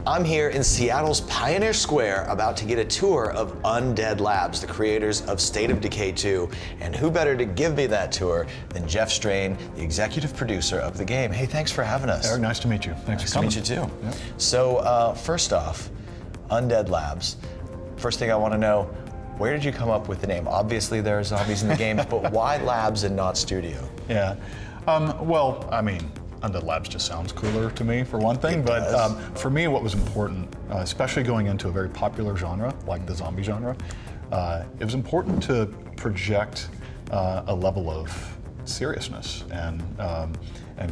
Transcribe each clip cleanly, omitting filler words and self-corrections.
I'm here in Seattle's Pioneer Square about to get a tour of Undead Labs, the creators of State of Decay 2. And who better to give me that tour than Jeff Strain, the executive producer of the game. Hey, thanks for having us. Eric, nice to meet you. Thanks for coming. Nice to meet you too. Yep. So first off, Undead Labs. First thing I want to know, where did you come up with the name? Obviously there are zombies in the game, but why labs and not studio? Yeah, well, I mean, Undead Labs just sounds cooler to me, for one thing, but for me what was important, especially going into a very popular genre, like the zombie genre, it was important to project a level of seriousness and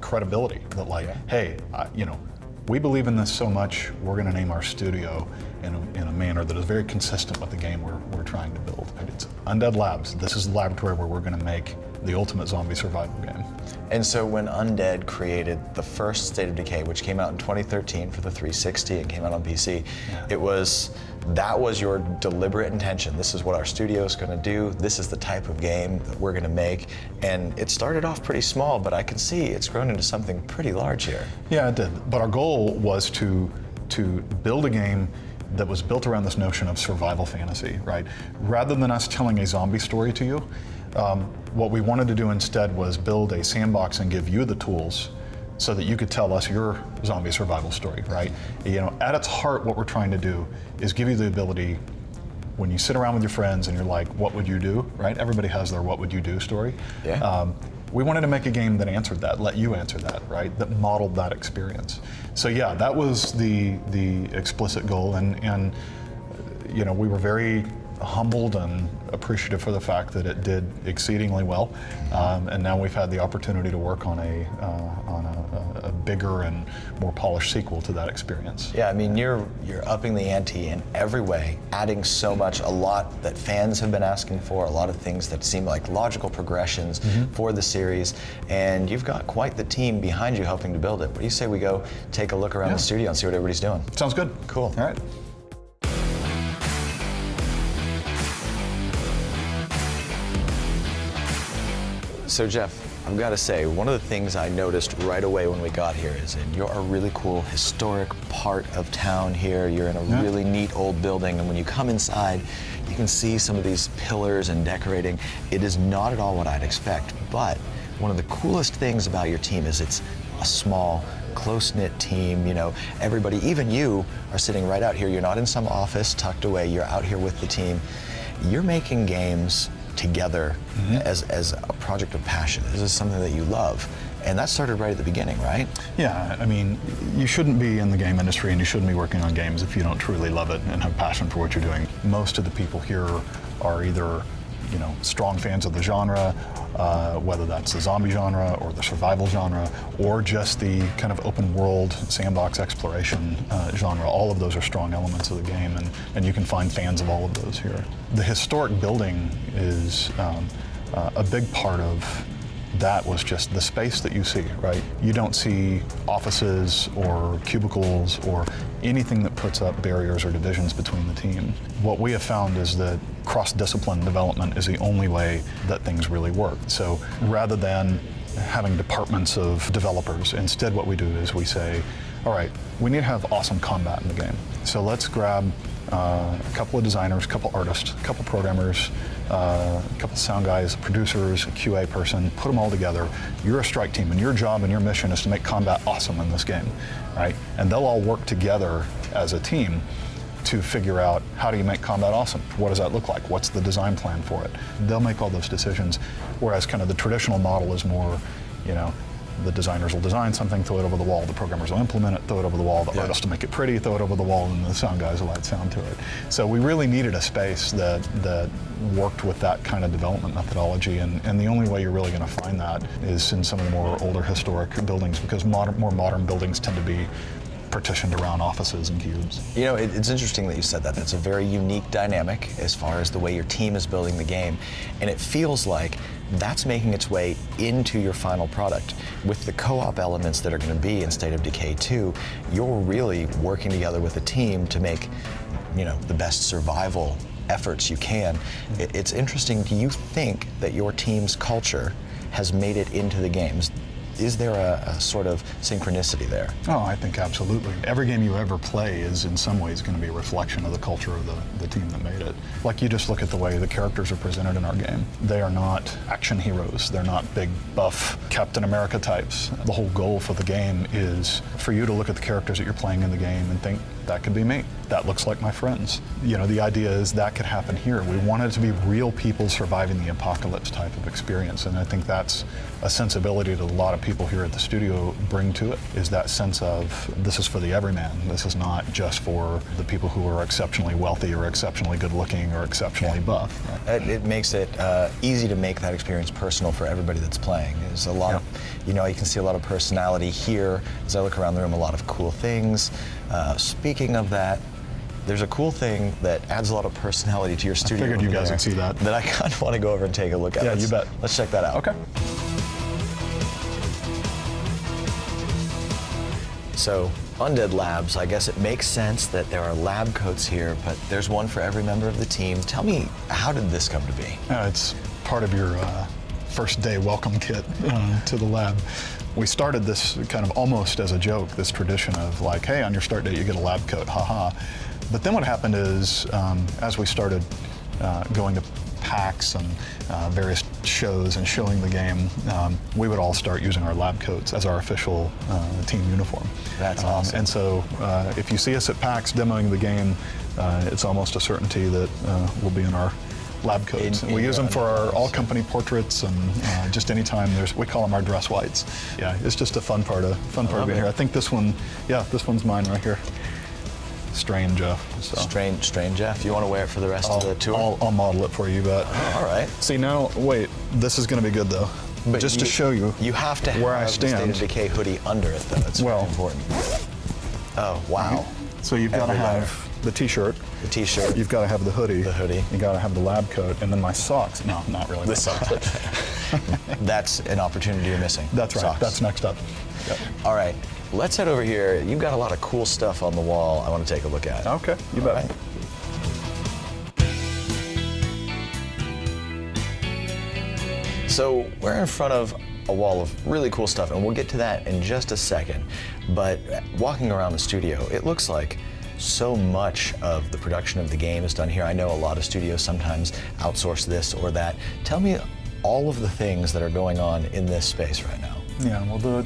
credibility that hey, you know, we believe in this so much, we're going to name our studio in a manner that is very consistent with the game we're trying to build. It's Undead Labs. This is the laboratory where we're going to make the ultimate zombie survival game. And so when Undead created the first State of Decay, which came out in 2013 for the 360 and came out on PC, that was your deliberate intention. This is what our studio is going to do. This is the type of game that we're going to make. And it started off pretty small, but I can see it's grown into something pretty large here. Yeah, it did. But our goal was to build a game that was built around this notion of survival fantasy, right? Rather than us telling a zombie story to you, what we wanted to do instead was build a sandbox and give you the tools so that you could tell us your zombie survival story, right? You know, at its heart, what we're trying to do is give you the ability, when you sit around with your friends and you're like, what would you do, right? Everybody has their what would you do story. Yeah. We wanted to make a game that answered that, let you answer that, right? That modeled that experience. So yeah, that was the explicit goal, and you know, we were very humbled and appreciative for the fact that it did exceedingly well, and now we've had the opportunity to work on a bigger and more polished sequel to that experience. Yeah, I mean, you're upping the ante in every way, adding so much, a lot that fans have been asking for, a lot of things that seem like logical progressions for the series, and you've got quite the team behind you helping to build it. What do you say we go take a look around the studio and see what everybody's doing? Sounds good. Cool. All right. So Jeff, I've got to say, one of the things I noticed right away when we got here is that you're a really cool historic part of town here. You're in a really neat old building, and when you come inside, you can see some of these pillars and decorating. It is not at all what I'd expect, but one of the coolest things about your team is it's a small, close-knit team. You know, everybody, even you, are sitting right out here. You're not in some office tucked away. You're out here with the team. You're making games together as a project of passion. This is something that you love. And that started right at the beginning, right? Yeah, I mean, you shouldn't be in the game industry and you shouldn't be working on games if you don't truly love it and have passion for what you're doing. Most of the people here are either, you know, strong fans of the genre, whether that's the zombie genre or the survival genre, or just the kind of open world sandbox exploration genre. All of those are strong elements of the game, and you can find fans of all of those here. The historic building is a big part of that was just the space that you see, right? You don't see offices or cubicles or anything that puts up barriers or divisions between the team. What we have found is that cross-discipline development is the only way that things really work. So rather than having departments of developers, instead what we do is we say, all right, we need to have awesome combat in the game. So let's grab a couple of designers, a couple artists, a couple programmers, a couple sound guys, producers, a QA person, put them all together. You're a strike team, and your job and your mission is to make combat awesome in this game, right? And they'll all work together as a team to figure out, how do you make combat awesome? What does that look like? What's the design plan for it? They'll make all those decisions, whereas kind of the traditional model is more, you know, the designers will design something, throw it over the wall, the programmers will implement it, throw it over the wall, the artists will make it pretty, throw it over the wall, and the sound guys will add sound to it. So we really needed a space that worked with that kind of development methodology, and the only way you're really going to find that is in some of the more older historic buildings, because more modern buildings tend to be partitioned around offices and cubes. You know, it's interesting that you said that. That's a very unique dynamic as far as the way your team is building the game, and it feels like that's making its way into your final product. With the co-op elements that are going to be in State of Decay 2, you're really working together with a team to make, you know, the best survival efforts you can. It's interesting, do you think that your team's culture has made it into the games? is there a sort of synchronicity there? Oh, I think absolutely. Every game you ever play is in some ways going to be a reflection of the culture of the team that made it. Like, you just look at the way the characters are presented in our game. They are not action heroes. They're not big, buff Captain America types. The whole goal for the game is for you to look at the characters that you're playing in the game and think, that could be me. That looks like my friends. You know, the idea is that could happen here. We wanted it to be real people surviving the apocalypse type of experience, and I think that's a sensibility that a lot of people here at the studio bring to it, is that sense of this is for the everyman. This is not just for the people who are exceptionally wealthy or exceptionally good looking or exceptionally buff. It makes it easy to make that experience personal for everybody that's playing. There's a lot of, you know, you can see a lot of personality here. As I look around the room, a lot of cool things. Speaking of that, there's a cool thing that adds a lot of personality to your studio. I figured you guys would see that. That I kind of want to go over and take a look at. Yeah, you bet. Let's check that out. Okay. So, Undead Labs, I guess it makes sense that there are lab coats here, but there's one for every member of the team. Tell me, how did this come to be? It's part of your first day welcome kit to the lab. We started this kind of almost as a joke, this tradition of like, hey, on your start date you get a lab coat, haha. But then what happened is, as we started going to PAX and various shows and showing the game, we would all start using our lab coats as our official team uniform. That's awesome. And so if you see us at PAX demoing the game, it's almost a certainty that we'll be in our lab coats. We use them for our all-company portraits and just anytime we call them our dress whites. Yeah, it's just a fun part of being here. I think this one, this one's mine right here. Strain Jeff. So. Strain Jeff. You want to wear it for the rest of the tour? I'll model it for you, but. All right. See now, wait, this is going to be good though. But just to show you, you have to where have I stand. the State of Decay hoodie under it, though. It's very important. Oh wow. So you've got to have the T-shirt. The T-shirt. You've got to have the hoodie. The hoodie. You got to have the lab coat, and then my socks. No, not really. The socks. That's an opportunity you're missing. That's right. Socks. That's next up. Yep. All right. Let's head over here. You've got a lot of cool stuff on the wall I want to take a look at. Okay, you bet. Right. So we're in front of a wall of really cool stuff, and we'll get to that in just a second. But walking around the studio, it looks like so much of the production of the game is done here. I know a lot of studios sometimes outsource this or that. Tell me all of the things that are going on in this space right now. Yeah, well,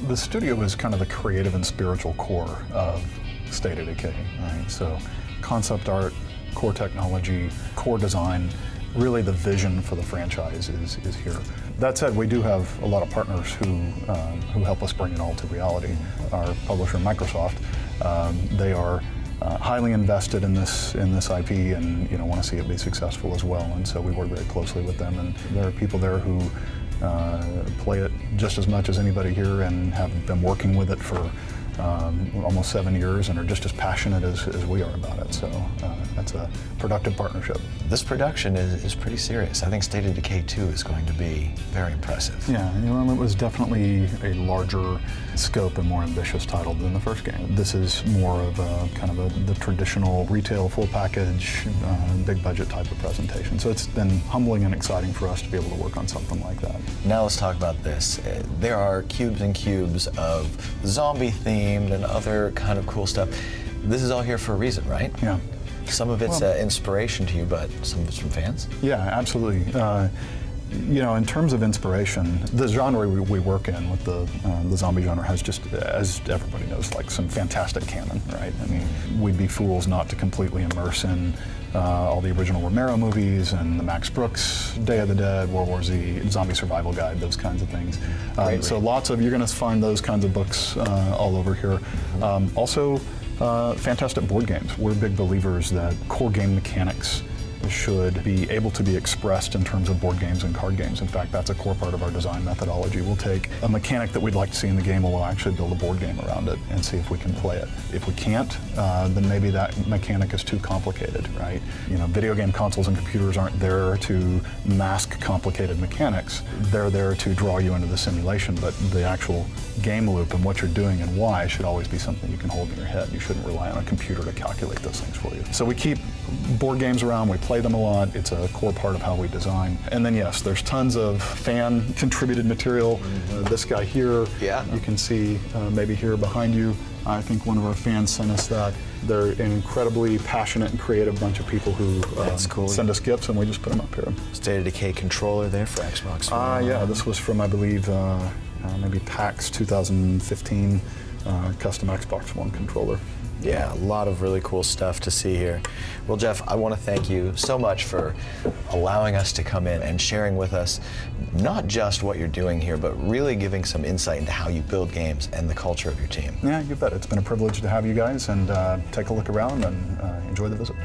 the studio is kind of the creative and spiritual core of State of Decay, right? So concept art, core technology, core design, really the vision for the franchise is here. That said, we do have a lot of partners who help us bring it all to reality. Our publisher, Microsoft, they are highly invested in this IP and want to see it be successful as well. And so we work very closely with them. And there are people there who play it just as much as anybody here and have been working with it for almost 7 years and are just as passionate as we are about it. So that's a productive partnership. This production is pretty serious. I think State of Decay 2 is going to be very impressive. Yeah, it was definitely a larger scope and more ambitious title than the first game. This is more of a kind of the traditional retail full package, big budget type of presentation. So it's been humbling and exciting for us to be able to work on something like that. Now let's talk about this. There are cubes and cubes of zombie themed and other kind of cool stuff. This is all here for a reason, right? Yeah. Some of it's inspiration to you, but some of it's from fans? Yeah, absolutely. In terms of inspiration, the genre we work in with the zombie genre has just, as everybody knows, like some fantastic canon, right? I mean, we'd be fools not to completely immerse in all the original Romero movies and the Max Brooks, Day of the Dead, World War Z, Zombie Survival Guide, those kinds of things. So you're going to find those kinds of books all over here. Also, fantastic board games. We're big believers that core game mechanics should be able to be expressed in terms of board games and card games. In fact, that's a core part of our design methodology. We'll take a mechanic that we'd like to see in the game and we'll actually build a board game around it and see if we can play it. If we can't, then maybe that mechanic is too complicated, right? Video game consoles and computers aren't there to mask complicated mechanics. They're there to draw you into the simulation, but the actual game loop and what you're doing and why should always be something you can hold in your head. You shouldn't rely on a computer to calculate those things for you. So we keep board games around, we play them a lot. It's a core part of how we design. And then yes, there's tons of fan contributed material. This guy here, you can see maybe here behind you, I think one of our fans sent us that. They're an incredibly passionate and creative bunch of people who send us gifts, and we just put them up here. State of Decay controller there for Xbox One. Yeah, this was from, I believe, maybe PAX 2015 custom Xbox One controller. Yeah, a lot of really cool stuff to see here. Well, Jeff, I want to thank you so much for allowing us to come in and sharing with us not just what you're doing here, but really giving some insight into how you build games and the culture of your team. Yeah, you bet. It's been a privilege to have you guys, and take a look around and enjoy the visit.